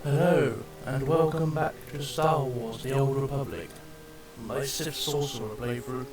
Hello, and welcome back to Star Wars The Old Republic, my Sith Sorcerer playthrough.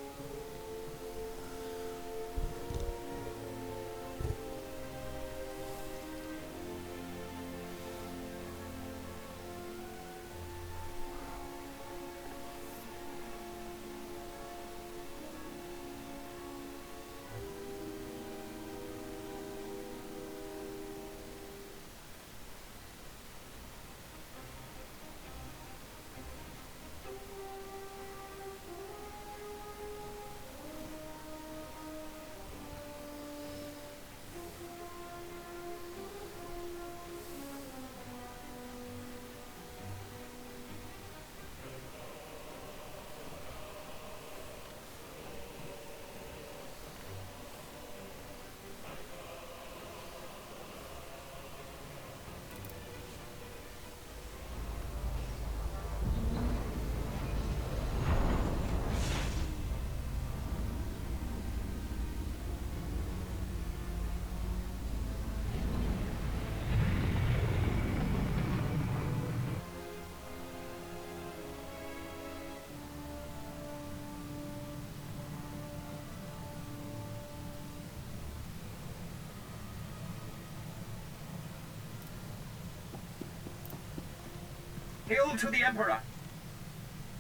Hail to the Emperor!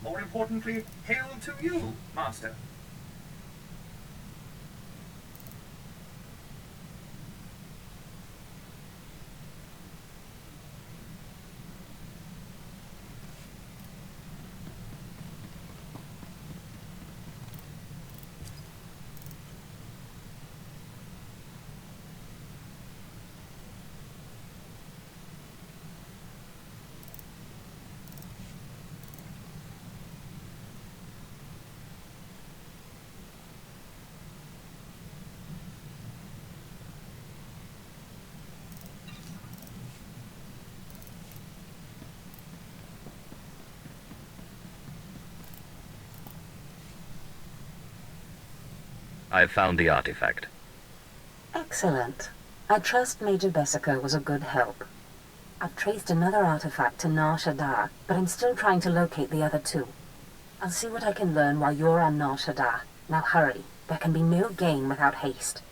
More importantly, hail to you, Master. I've found the artifact. Excellent. I trust Major Bessico was a good help. I've traced another artifact to Nar Shaddaa, but I'm still trying to locate the other two. I'll see what I can learn while you're on Nar Shaddaa. Now hurry. There can be no gain without haste.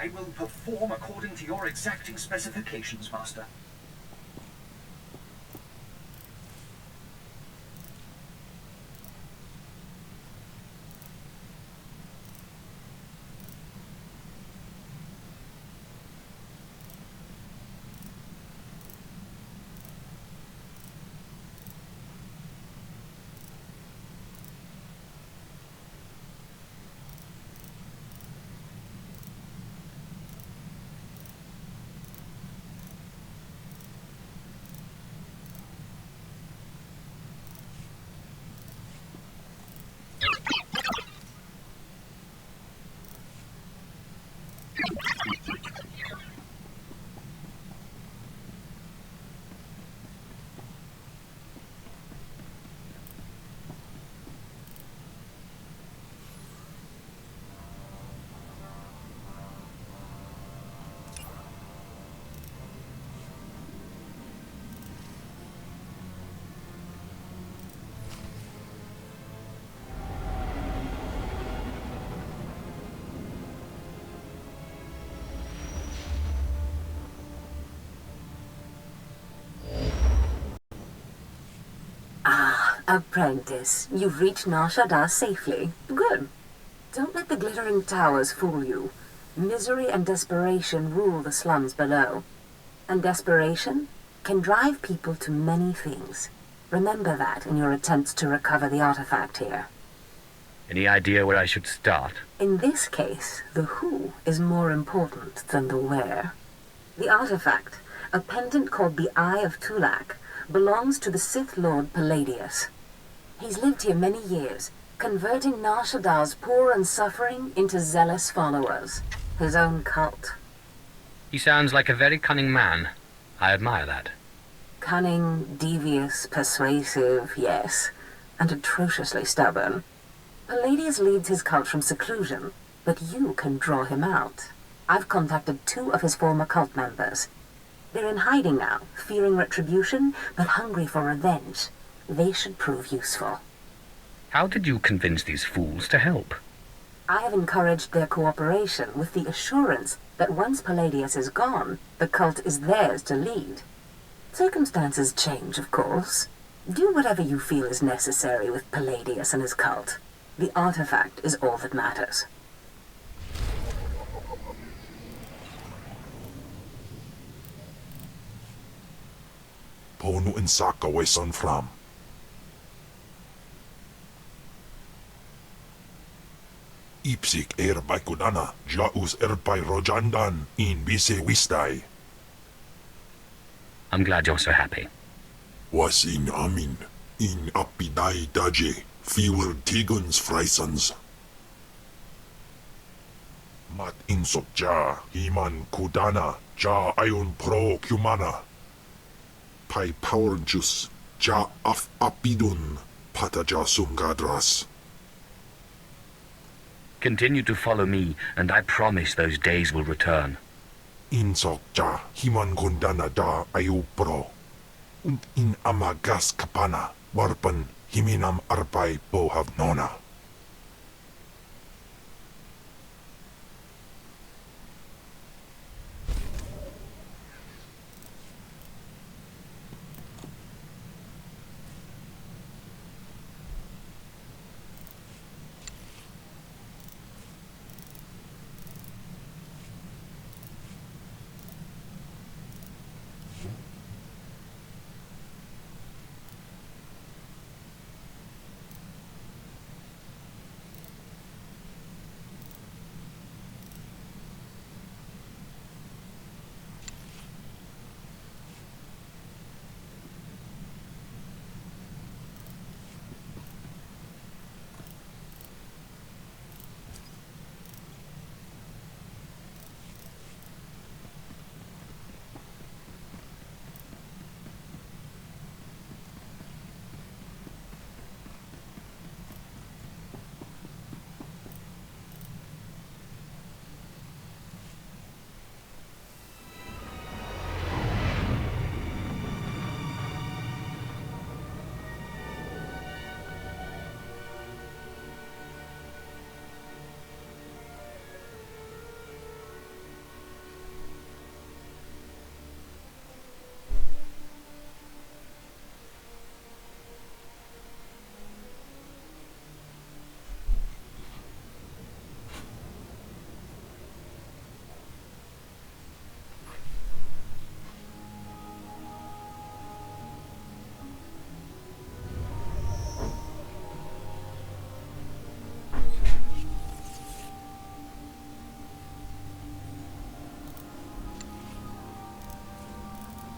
I will perform according to your exacting specifications, Master. Apprentice, you've reached Nar Shaddaa safely. Good. Don't let the glittering towers fool you. Misery and desperation rule the slums below. And desperation can drive people to many things. Remember that in your attempts to recover the artifact here. Any idea where I should start? In this case, the who is more important than the where. The artifact, a pendant called the Eye of Tulak, belongs to the Sith Lord Palladius. He's lived here many years, converting Nar Shaddaa's poor and suffering into zealous followers. His own cult. He sounds like a very cunning man. I admire that. Cunning, devious, persuasive, yes, and atrociously stubborn. Palladius leads his cult from seclusion, but you can draw him out. I've contacted 2 of his former cult members. They're in hiding now, fearing retribution, but hungry for revenge. They should prove useful. How did you convince these fools to help? I have encouraged their cooperation with the assurance that once Palladius is gone, the cult is theirs to lead. Circumstances change, of course. Do whatever you feel is necessary with Palladius and his cult. The artifact is all that matters. Ponu insaka weson fram. Ipsik by kudana, jaus by rojandan, in bise wistai. I'm glad you're so happy. Was in amin, in apidai daje, fewer tiguns freisans. Mat insok ja, himan kudana, ja ayon pro kumana. Pai power juice, ja af apidun, pataja sungadras. Continue to follow me, and I promise those days will return. Insok ja, himan kundana da ayu pro. Und in amagas kapana, warpan himinam arpai bohav nona.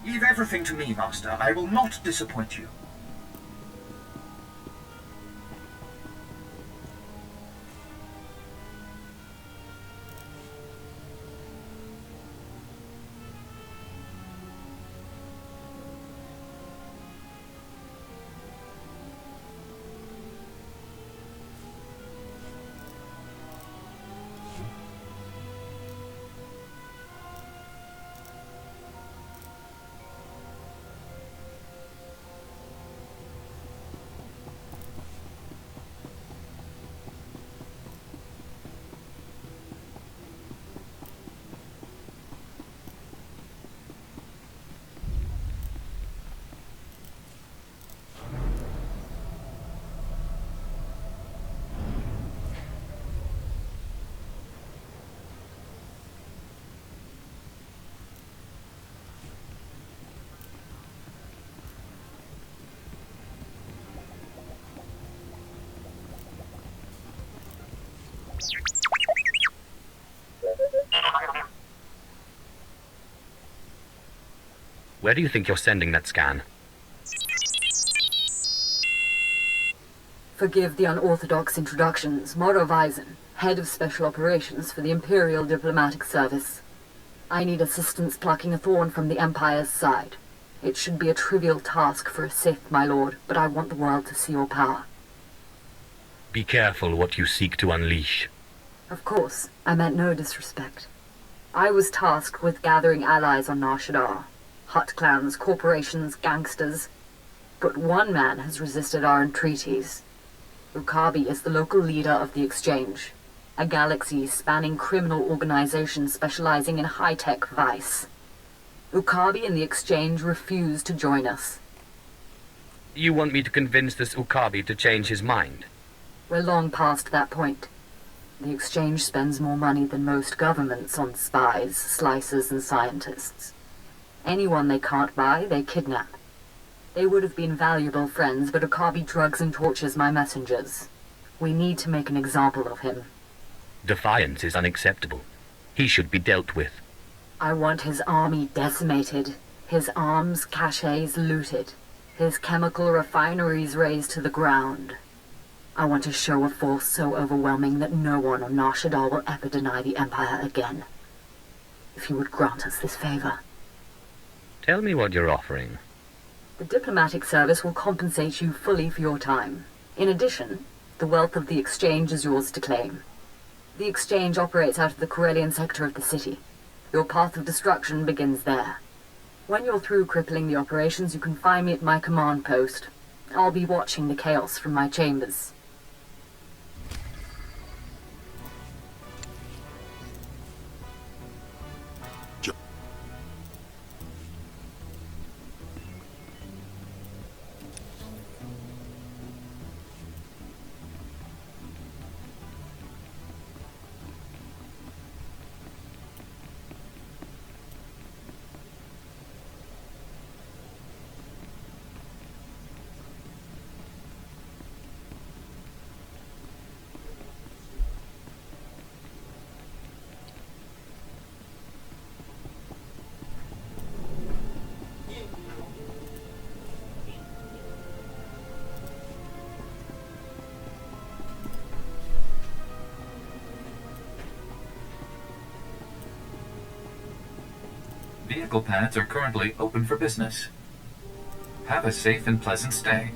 Leave everything to me, Master. I will not disappoint you. Where do you think you're sending that scan? Forgive the unorthodox introductions. Moro Weizen, head of special operations for the Imperial Diplomatic Service. I need assistance plucking a thorn from the Empire's side. It should be a trivial task for a Sith, my lord, but I want the world to see your power. Be careful what you seek to unleash. Of course, I meant no disrespect. I was tasked with gathering allies on Nar Shaddaa. Hutt clans, corporations, gangsters. But one man has resisted our entreaties. Ukabi is the local leader of the Exchange, a galaxy-spanning criminal organization specializing in high-tech vice. Ukabi and the Exchange refuse to join us. You want me to convince this Ukabi to change his mind? We're long past that point. The Exchange spends more money than most governments on spies, slicers, and scientists. Anyone they can't buy, they kidnap. They would have been valuable friends, but Ukabi drugs and tortures my messengers. We need to make an example of him. Defiance is unacceptable. He should be dealt with. I want his army decimated, his arms caches looted, his chemical refineries razed to the ground. I want a show of force so overwhelming that no one on Nar Shaddaa will ever deny the Empire again. If you would grant us this favor. Tell me what you're offering. The diplomatic service will compensate you fully for your time. In addition, the wealth of the Exchange is yours to claim. The Exchange operates out of the Corellian sector of the city. Your path of destruction begins there. When you're through crippling the operations, you can find me at my command post. I'll be watching the chaos from my chambers. Vehicle pads are currently open for business. Have a safe and pleasant stay.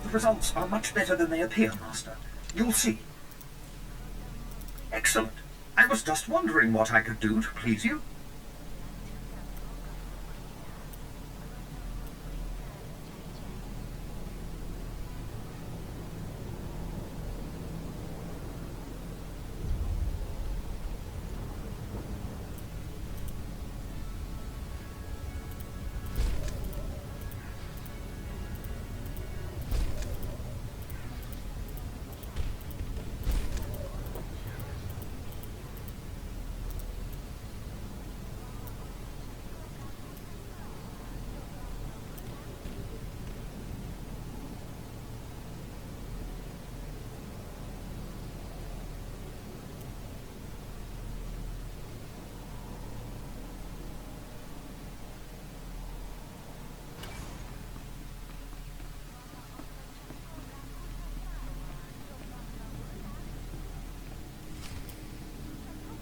The results are much better than they appear, Master. You'll see. Excellent. I was just wondering what I could do to please you.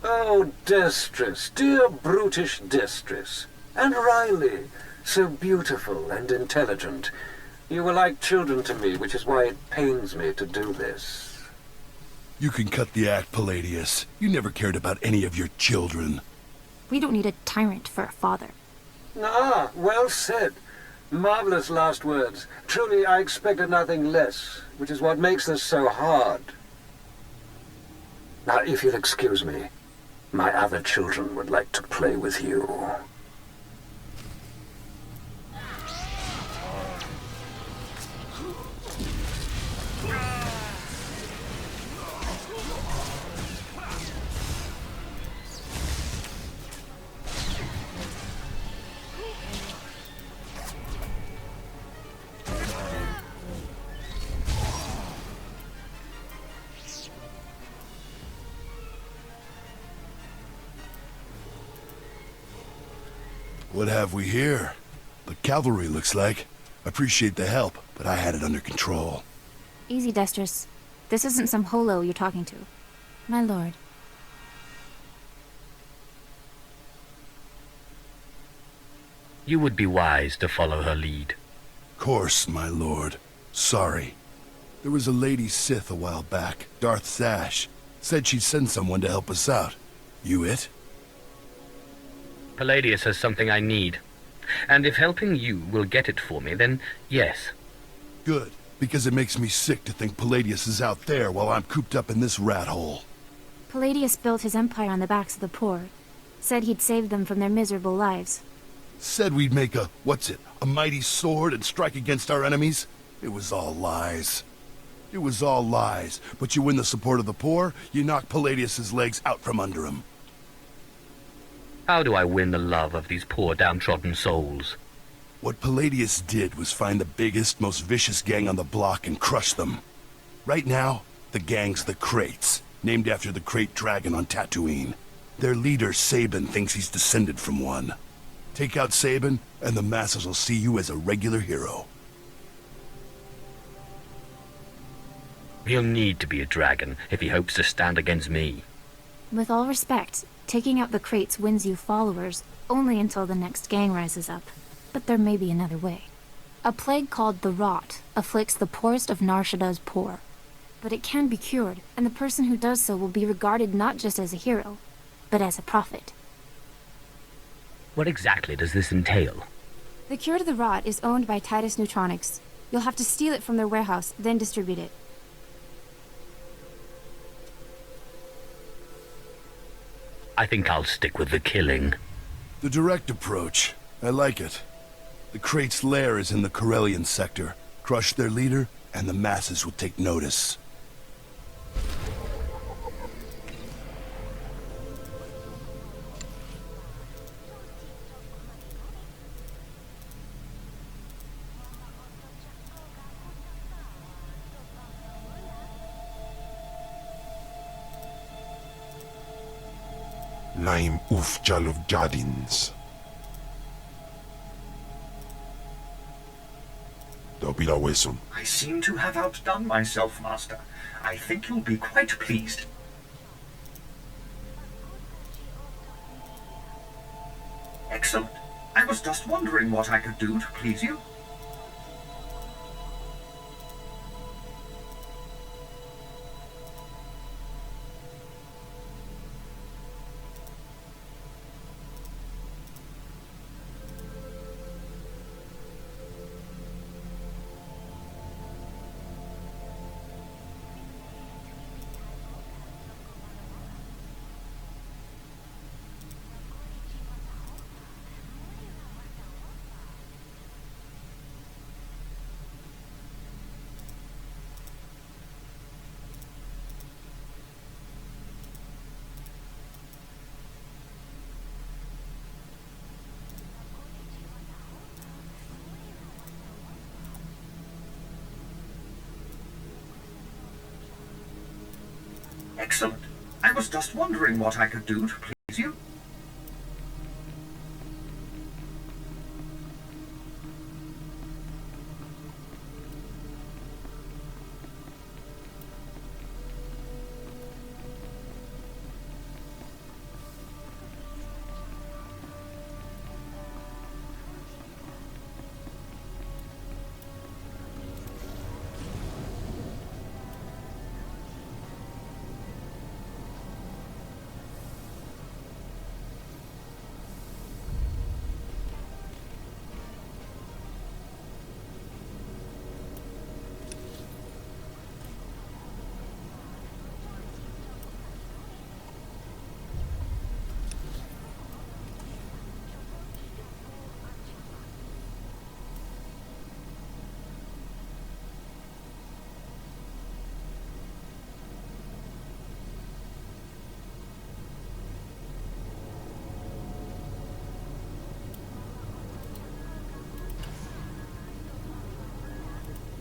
Oh, Destress, dear brutish Destress. And Riley, so beautiful and intelligent. You were like children to me, which is why it pains me to do this. You can cut the act, Palladius. You never cared about any of your children. We don't need a tyrant for a father. Ah, well said. Marvelous last words. Truly, I expected nothing less, which is what makes this so hard. Now, if you'll excuse me, my other children would like to play with you. What have we here? The cavalry, looks like. Appreciate the help, but I had it under control. Easy, Destris. This isn't some holo you're talking to. My lord. You would be wise to follow her lead. Course, my lord. Sorry. There was a lady Sith a while back, Darth Sash. Said she'd send someone to help us out. You it? Palladius has something I need. And if helping you will get it for me, then yes. Good, because it makes me sick to think Palladius is out there while I'm cooped up in this rat hole. Palladius built his empire on the backs of the poor. Said he'd save them from their miserable lives. Said we'd make a mighty sword and strike against our enemies? It was all lies. It was all lies, but you win the support of the poor, you knock Palladius's legs out from under him. How do I win the love of these poor downtrodden souls? What Palladius did was find the biggest, most vicious gang on the block and crush them. Right now, the gang's the Kraits, named after the Krayt dragon on Tatooine. Their leader, Sabin, thinks he's descended from one. Take out Sabin, and the masses will see you as a regular hero. He'll need to be a dragon if he hopes to stand against me. With all respect, taking out the Kraits wins you followers, only until the next gang rises up. But there may be another way. A plague called the Rot afflicts the poorest of Nar Shaddaa's poor. But it can be cured, and the person who does so will be regarded not just as a hero, but as a prophet. What exactly does this entail? The cure to the Rot is owned by Titus Neutronics. You'll have to steal it from their warehouse, then distribute it. I think I'll stick with the killing. The direct approach. I like it. The Krait's lair is in the Corellian sector. Crush their leader, and the masses will take notice. Naim Ufjal of Jadins. Dobila Wesum. I seem to have outdone myself, Master. I think you'll be quite pleased. Excellent. I was just wondering what I could do to please you. Excellent. I was just wondering what I could do to please you.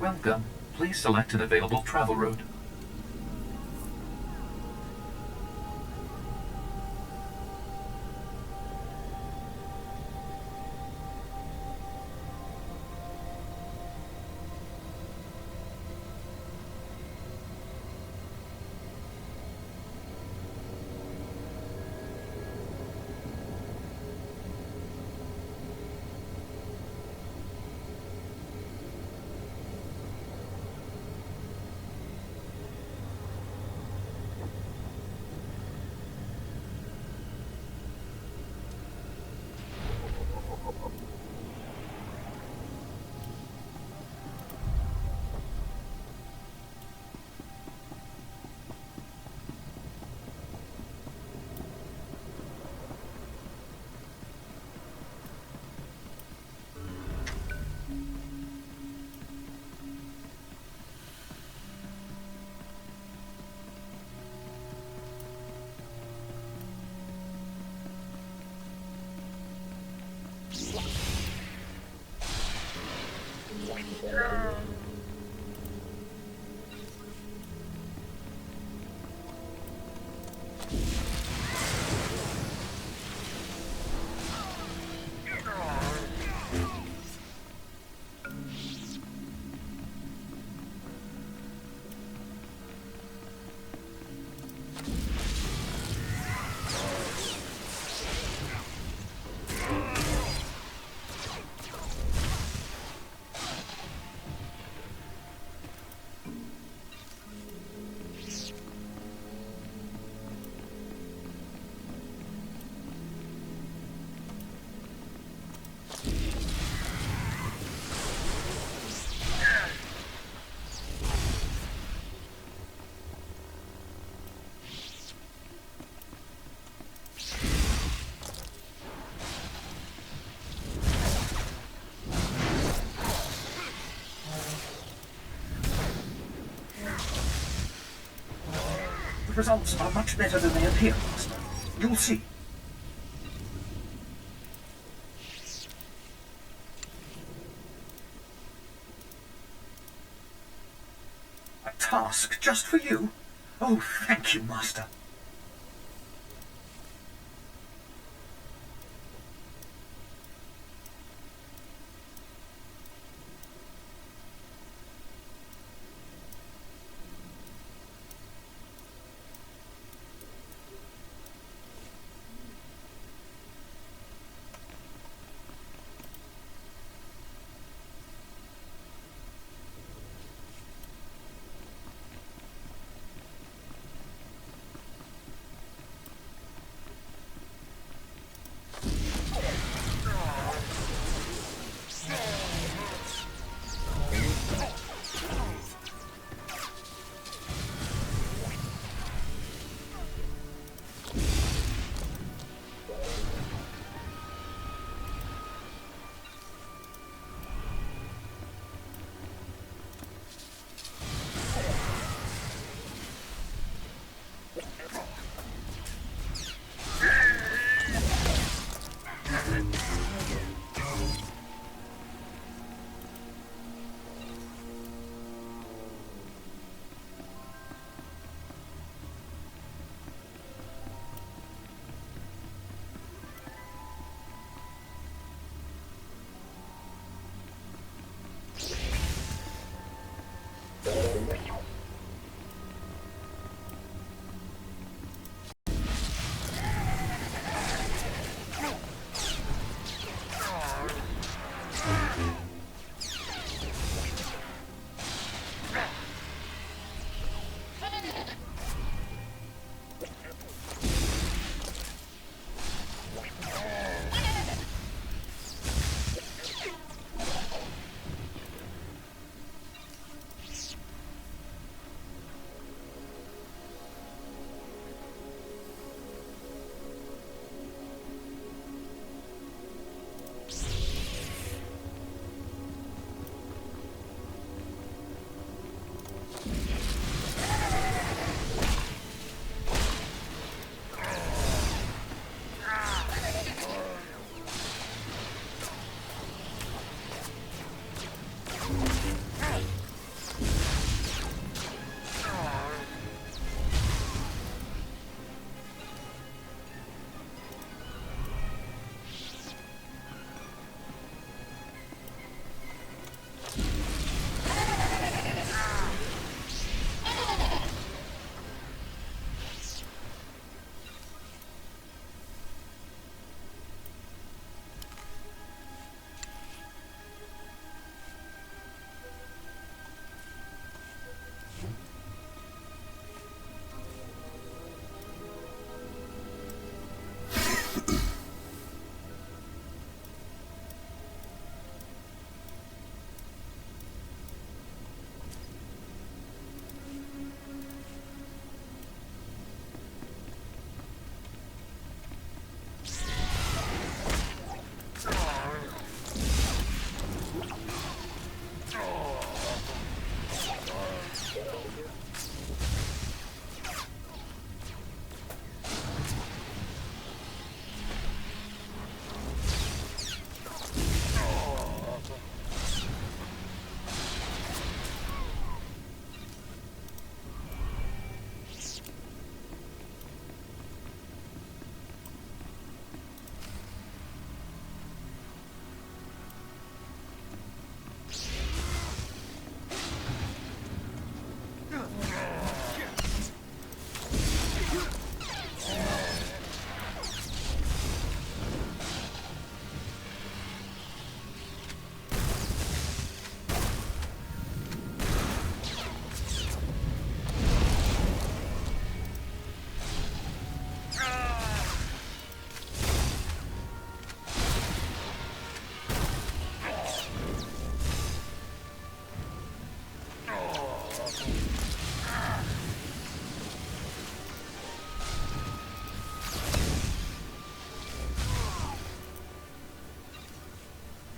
Welcome. Please select an available travel route. The results are much better than they appear, Master. You'll see. A task just for you? Oh, thank you, Master.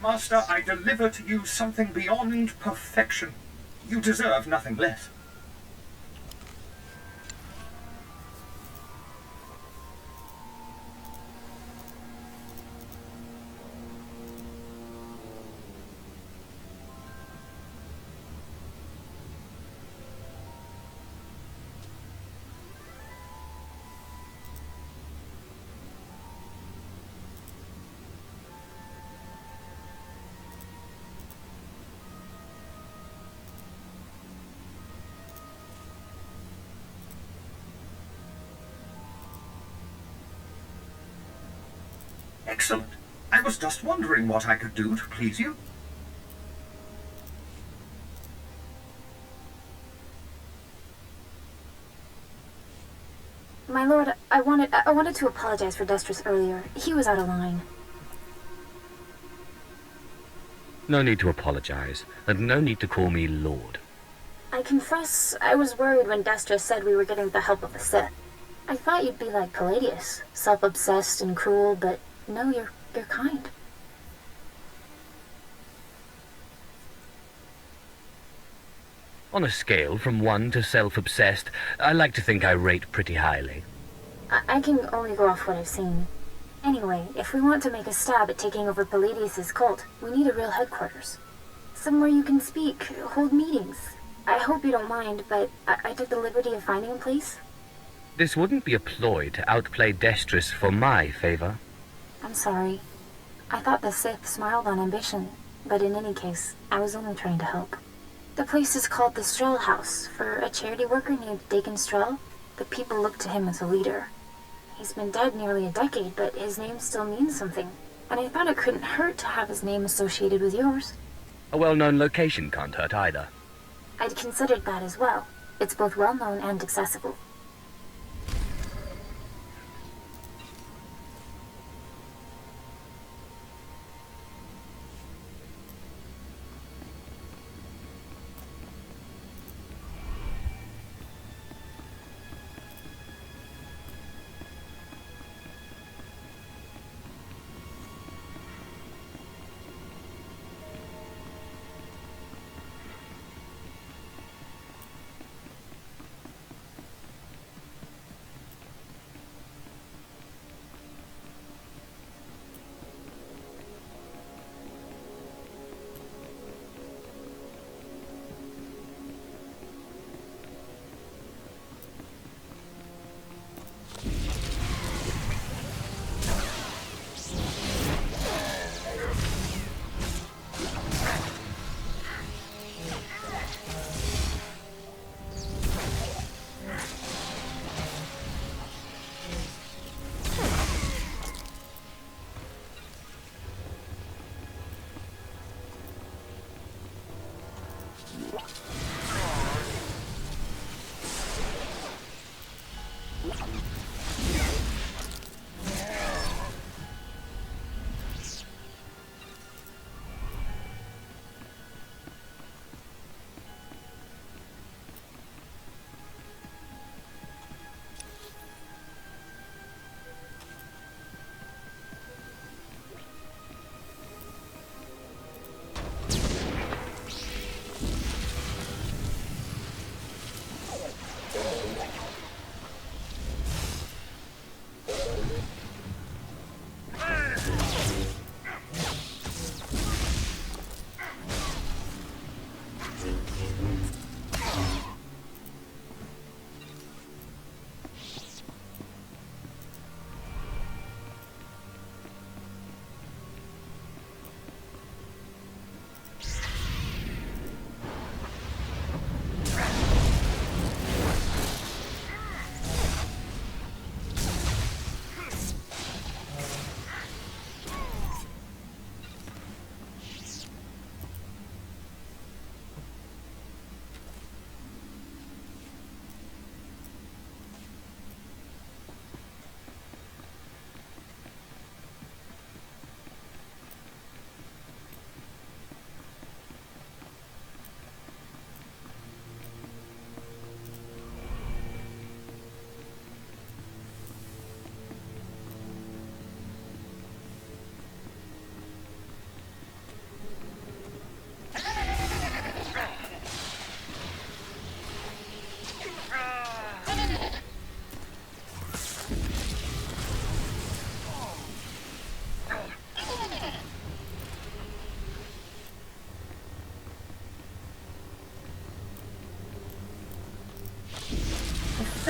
Master, I deliver to you something beyond perfection. You deserve nothing less. Excellent. I was just wondering what I could do to please you. My lord, I wanted to apologize for Destris earlier. He was out of line. No need to apologize, and no need to call me Lord. I confess, I was worried when Destris said we were getting the help of a Sith. I thought you'd be like Palladius, self-obsessed and cruel, but no, you're kind. On a scale from 1 to self-obsessed, I like to think I rate pretty highly. I can only go off what I've seen. Anyway, if we want to make a stab at taking over Palladius' cult, we need a real headquarters. Somewhere you can speak, hold meetings. I hope you don't mind, but I took the liberty of finding a place. This wouldn't be a ploy to outplay Destris for my favor. I'm sorry. I thought the Sith smiled on ambition, but in any case, I was only trying to help. The place is called the Strel House, for a charity worker named Dakin Strel. The people look to him as a leader. He's been dead nearly a decade, but his name still means something, and I thought it couldn't hurt to have his name associated with yours. A well-known location can't hurt either. I'd considered that as well. It's both well-known and accessible.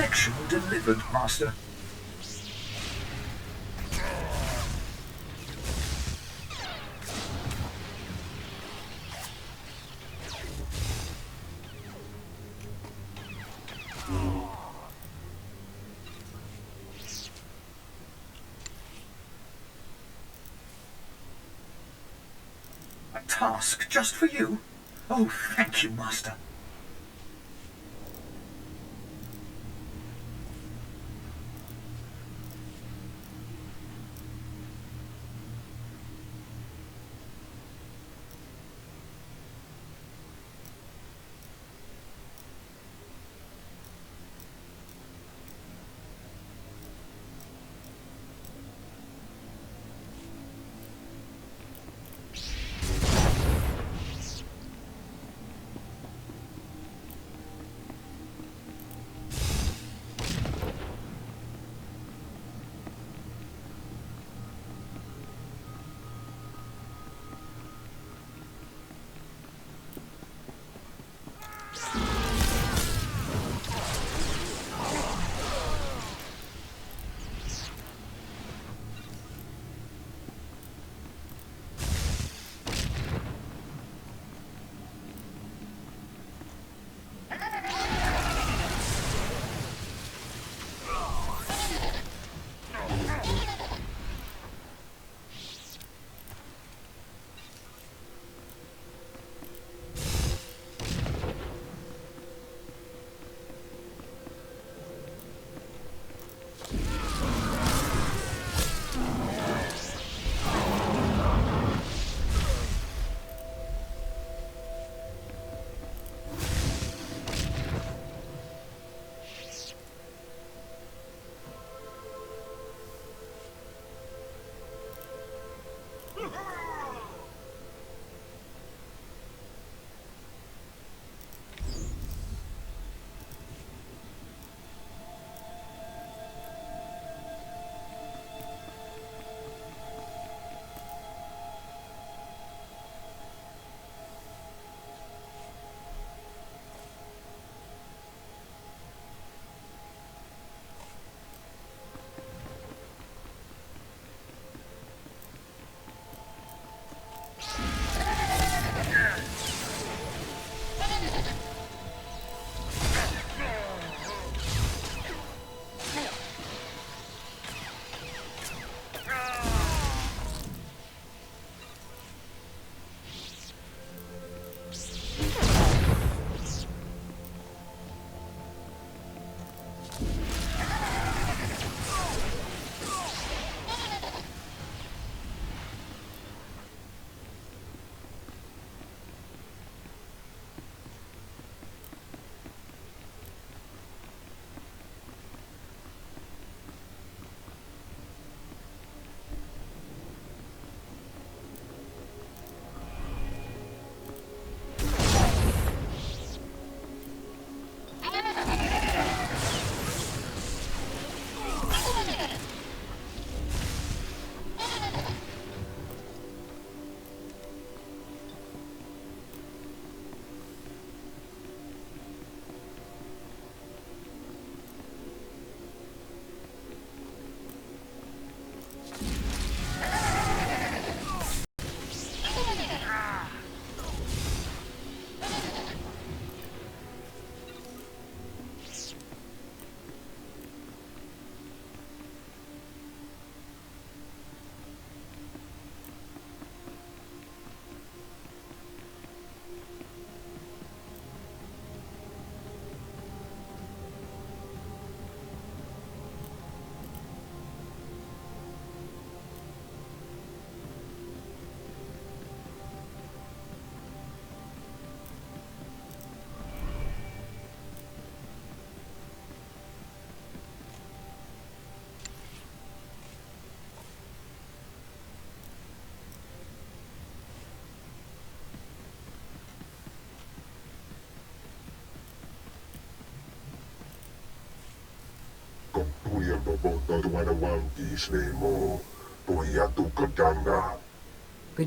Protection delivered, Master. A task just for you? Oh, thank you, Master.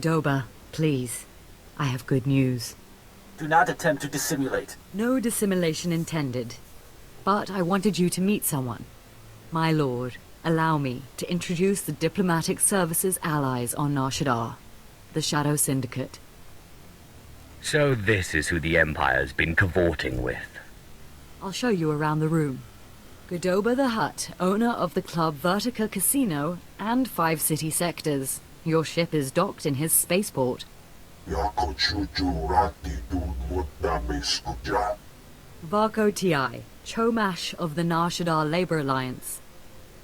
Godoba, please. I have good news. Do not attempt to dissimulate. No dissimulation intended. But I wanted you to meet someone. My lord, allow me to introduce the Diplomatic Service's allies on Nar Shaddaa, the Shadow Syndicate. So this is who the Empire's been cavorting with. I'll show you around the room. Godoba the Hutt, owner of the club Vertica Casino and 5 city sectors. Your ship is docked in his spaceport. Varko Ti, Chomash of the Nar Shaddaa Labor Alliance.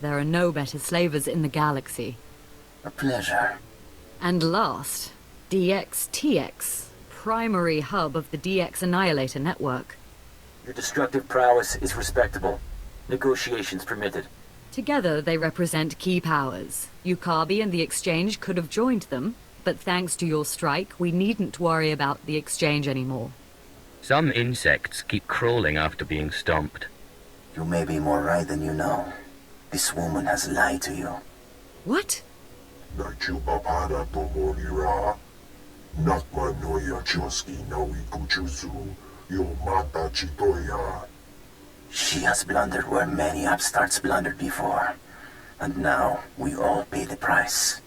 There are no better slavers in the galaxy. A pleasure. And last, DXTX, primary hub of the DX Annihilator network. Your destructive prowess is respectable. Negotiations permitted. Together they represent key powers. Yukabi and the Exchange could have joined them, but thanks to your strike, we needn't worry about the Exchange anymore. Some insects keep crawling after being stomped. You may be more right than you know. This woman has lied to you. What? She has blundered where many upstarts blundered before. And now, we all pay the price.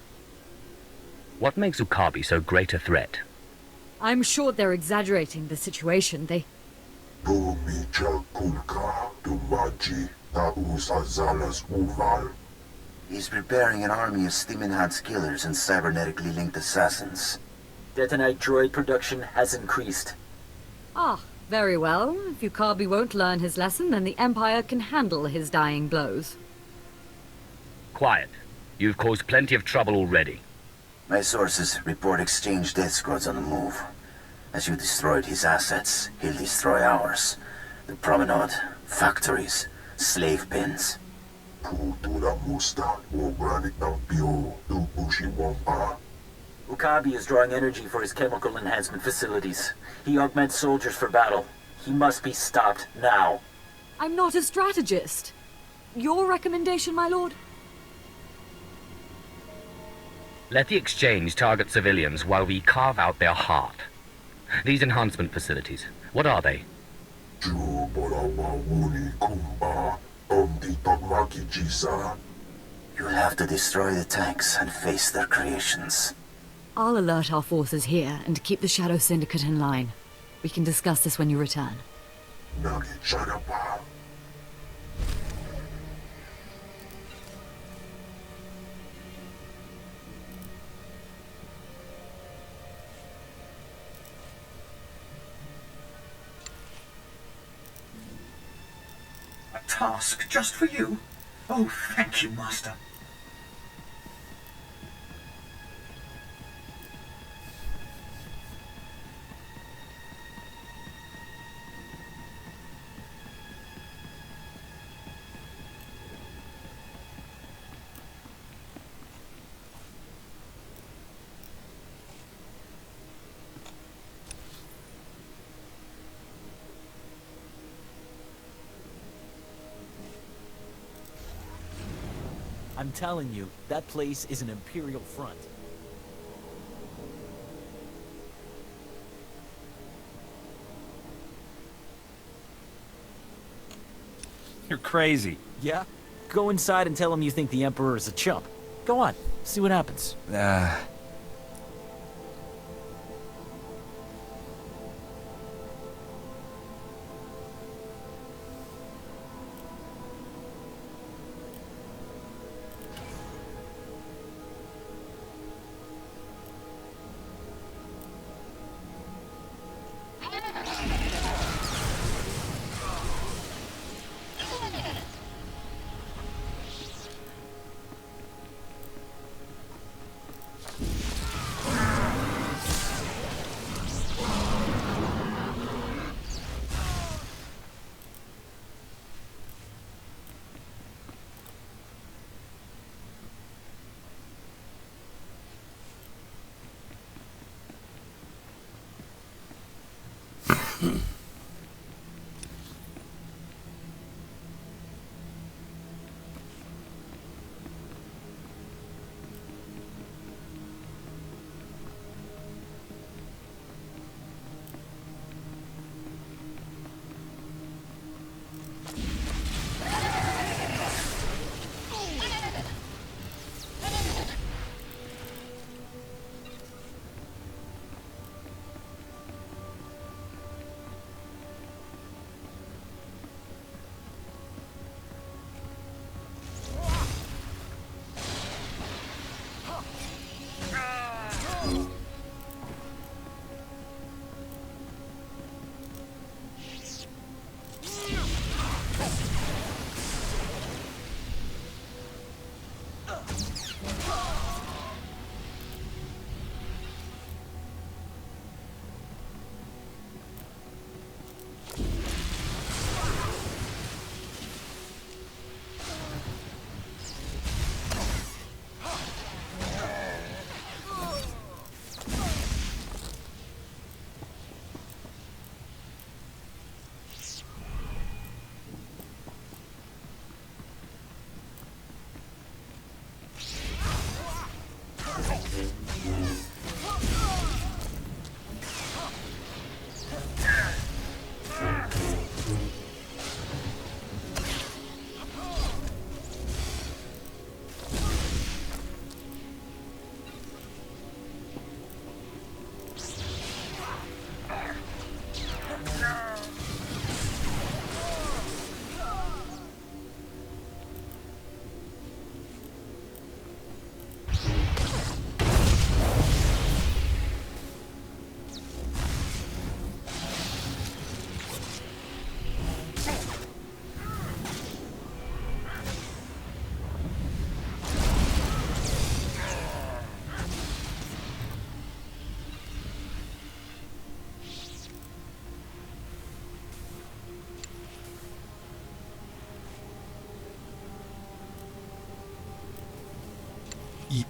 What makes Yukabi so great a threat? I'm sure they're exaggerating the situation. He's preparing an army of Stimenhad's killers and cybernetically linked assassins. Detonite droid production has increased. Ah, very well. If Yukabi won't learn his lesson, then the Empire can handle his dying blows. Quiet. You've caused plenty of trouble already. My sources report Exchange death squads on the move. As you destroyed his assets, he'll destroy ours. The promenade, factories, slave pens. Ukabi is drawing energy for his chemical enhancement facilities. He augments soldiers for battle. He must be stopped now. I'm not a strategist. Your recommendation, my lord? Let the Exchange target civilians while we carve out their heart. These enhancement facilities, what are they? You'll have to destroy the tanks and face their creations. I'll alert our forces here and keep the Shadow Syndicate in line. We can discuss this when you return. A task just for you? Oh, thank you, Master. I'm telling you, that place is an Imperial front. You're crazy. Yeah? Go inside and tell him you think the Emperor is a chump. Go on, see what happens.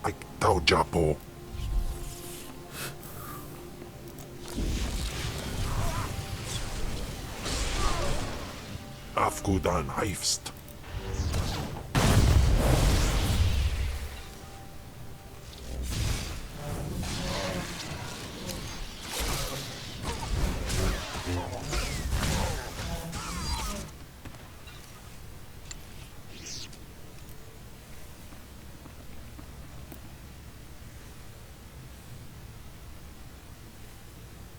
I tau Japo. Afgudan Heifst.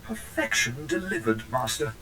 Perfection delivered, Master.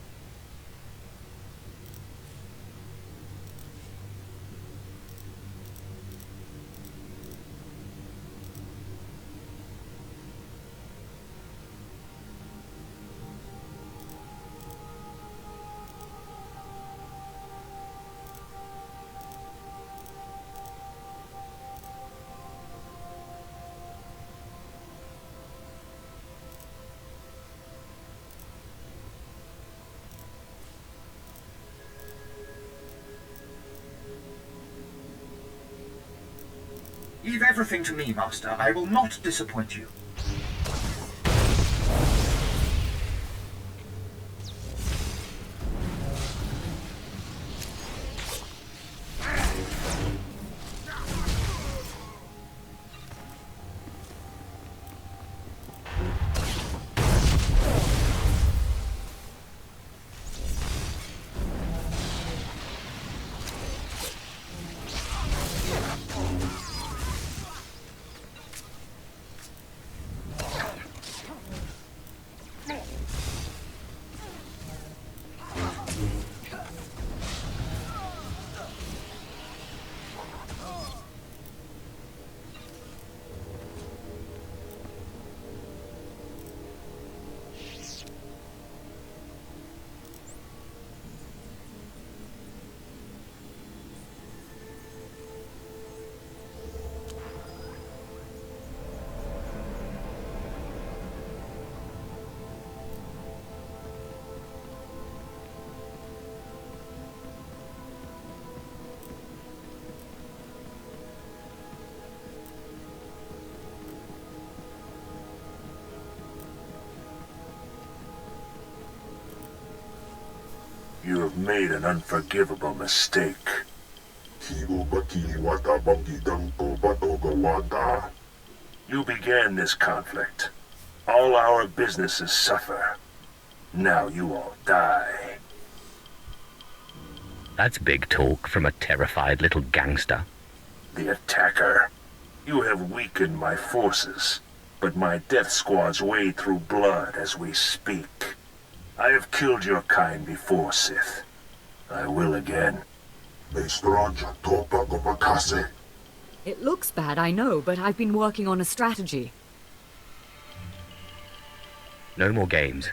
Leave everything to me, Master. I will not disappoint you. You have made an unforgivable mistake. You began this conflict. All our businesses suffer. Now you all die. That's big talk from a terrified little gangster. The attacker. You have weakened my forces, but my death squads wade through blood as we speak. I have killed your kind before, Sith. I will again. It looks bad, I know, but I've been working on a strategy. No more games.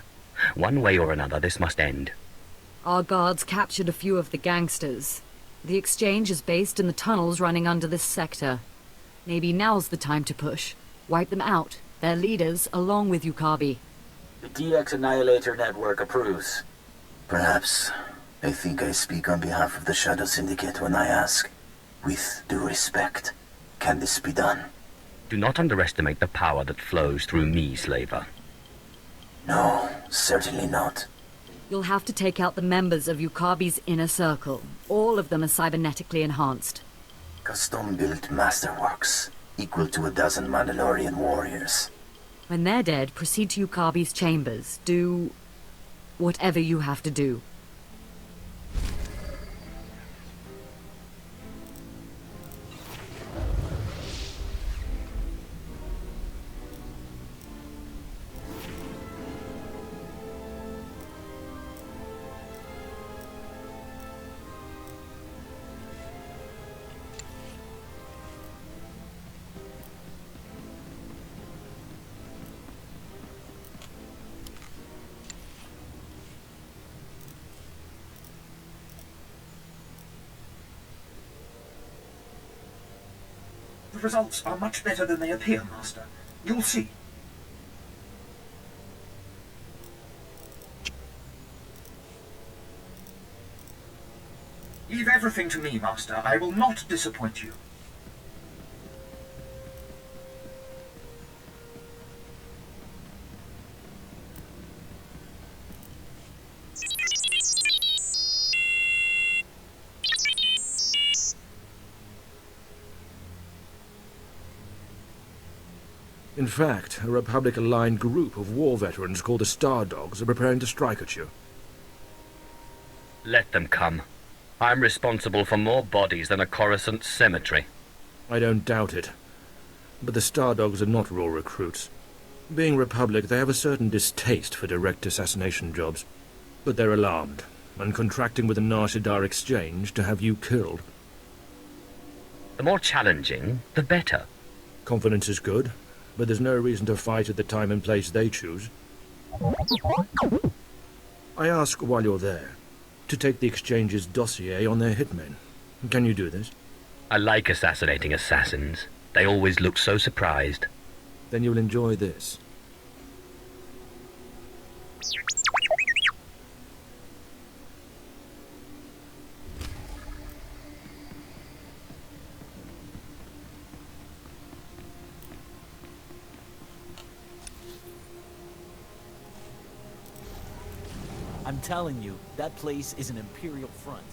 One way or another, this must end. Our guards captured a few of the gangsters. The exchange is based in the tunnels running under this sector. Maybe now's the time to push. Wipe them out, their leaders, along with Yukabi. The DX Annihilator Network approves. Perhaps. I think I speak on behalf of the Shadow Syndicate when I ask, with due respect, can this be done? Do not underestimate the power that flows through me, Slaver. No, certainly not. You'll have to take out the members of Yukabi's inner circle. All of them are cybernetically enhanced. Custom-built masterworks, equal to a dozen Mandalorian warriors. When they're dead, proceed to Yukabi's chambers. Do whatever you have to do. The results are much better than they appear, Master. You'll see. Leave everything to me, Master. I will not disappoint you. In fact, a Republic-aligned group of war veterans called the Star Dogs are preparing to strike at you. Let them come. I'm responsible for more bodies than a Coruscant cemetery. I don't doubt it. But the Star Dogs are not raw recruits. Being Republic, they have a certain distaste for direct assassination jobs. But they're alarmed, and contracting with the Nar Shaddaa exchange to have you killed. The more challenging, the better. Confidence is good, but there's no reason to fight at the time and place they choose. I ask while you're there, to take the exchange's dossier on their hitmen. Can you do this? I like assassinating assassins. They always look so surprised. Then you'll enjoy this. I'm telling you, that place is an Imperial front.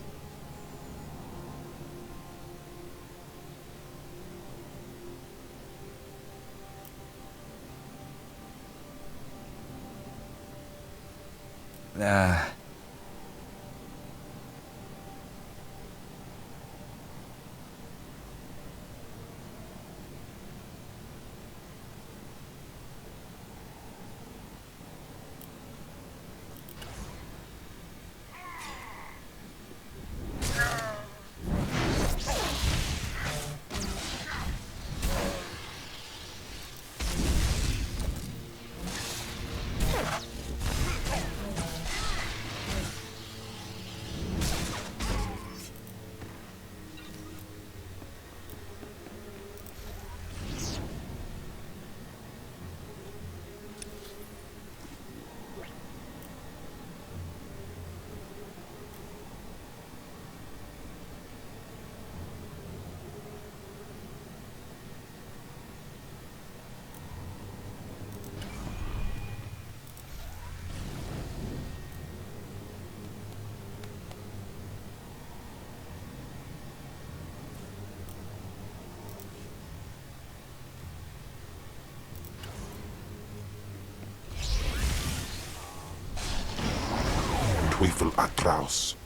Teufel atraus.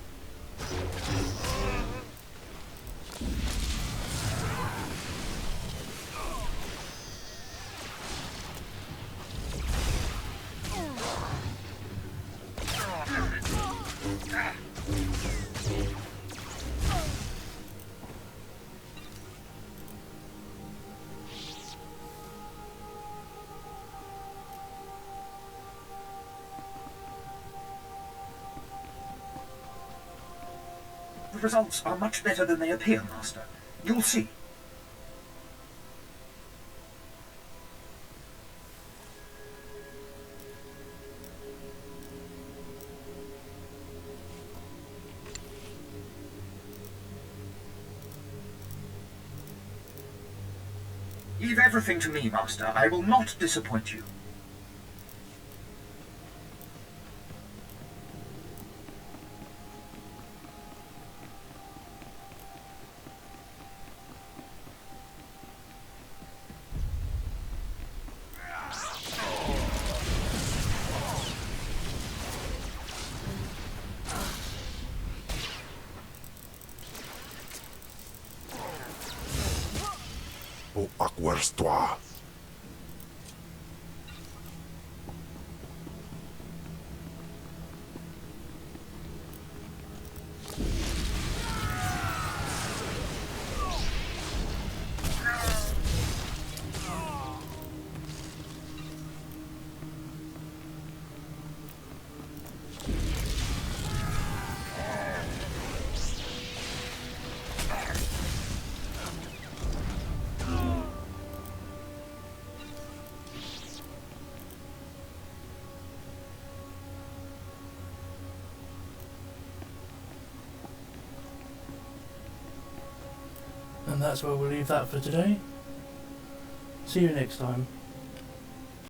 results are much better than they appear, Master. You'll see. Leave everything to me, Master. I will not disappoint you. O akwerstwa. And that's where we'll leave that for today. See you next time.